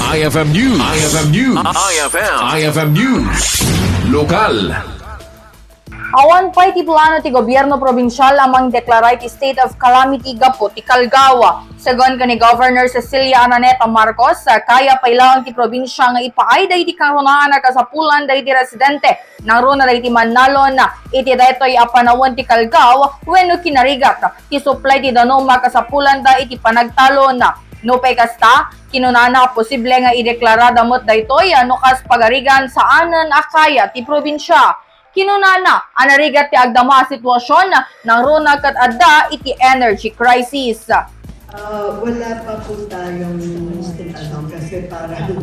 IFM News. IFM News. IFM News. Lokal. Awan pa iti plano ti gobyerno probinsyal amang deklara iti state of calamity gapo ti Kalgaw. Segon kani Governor Cecilia Ananeta Marcos, kaya pailawan ti probinsya nga ipaay da iti karunaan na kasapulan da iti residente nang runa da iti manalon na iti daytoy apanawon ti Kalgaw wenno kinarigat ti supply ti danoma kasapulan da iti panagtalon na. No pay kasta, kinunana posible nga ideklara damot daytoy no kas pagarigan sa anan akaya ti probinsya. Kinunana, anarigat ti agdama sitwasyon ng runa kat adda iti energy crisis. Wala pa po tayong kasi parang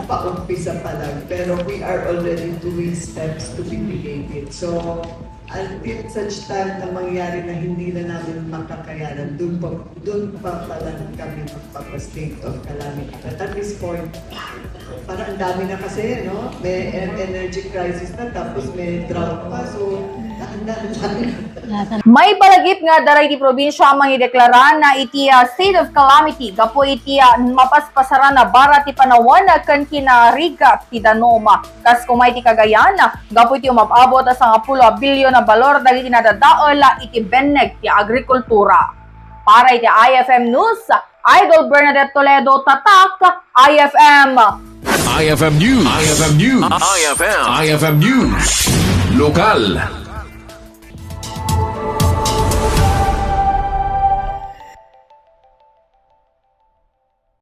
pa-umpisa pa lang. Pero we are already doing steps to mitigate it. So, until such time na mangyari na hindi na namin makakayanan, doon pa pala kami magpapa-state of calamity. But at this point, parang ang dami na kasi, no? May energy crisis na, tapos may drought pa. So, dami. May palagip nga daray ti probinsya ang mangideklara na iti state of calamity gapo iti mapaspasaran na bara ti panawon kan kinarigat ti danoma. Kas kumay ti Cagayan gapo iti umababot sa 10 bilyon na balor dagiti nadadaol iti beneg ti agrikultura. Para iti IFM News, Idol Bernadette Toledo, Tatak, IFM. IFM News. IFM News. IFM News. Lokal.